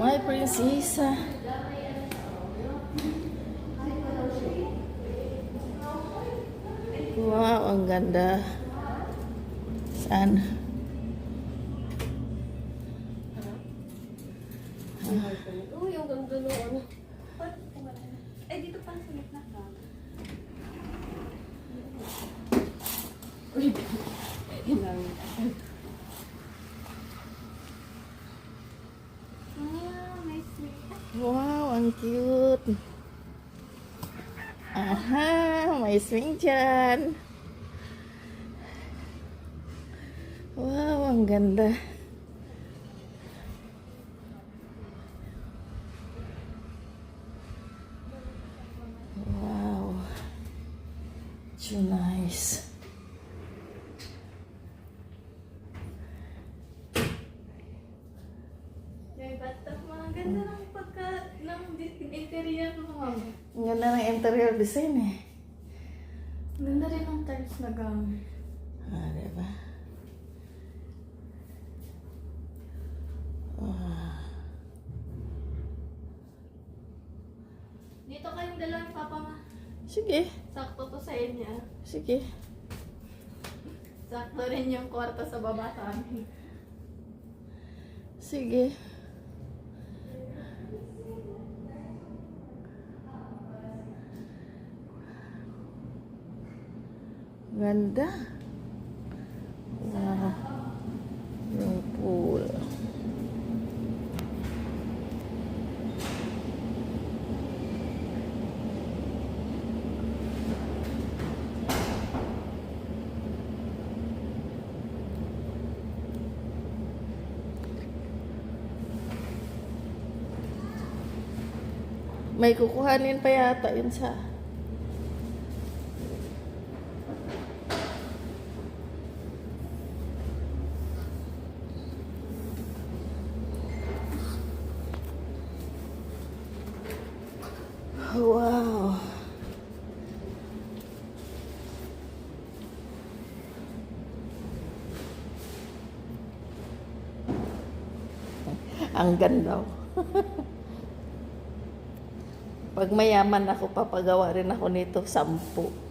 My prinsesa. Wow, ang ganda. Sana. Oh, yung ganda ng ano. Ay, dito pa sa gitna ka. Uy, hinang. Nice sweet. Wow, ang cute. Aha, may swing dyan. Wow, ang ganda. Wow. So nice. Yung bathtub, mga ganda ng pagka, ng interior mo, ma'am. Ang ganda ng interior design eh. Ganda rin ang tiles na gamit. Ah, diba? Wow. Dito kayong dalawang papa, ma. Sige, Sakto to sa inyo. sige. Sakto rin yung kwarto sa baba sa amin. Sige. Ganda. Wow. Yung pool. May kukuhanin pa yata yun sa... Wow. Ang ganda. Pag mayaman ako, papagawa rin ako nito 10.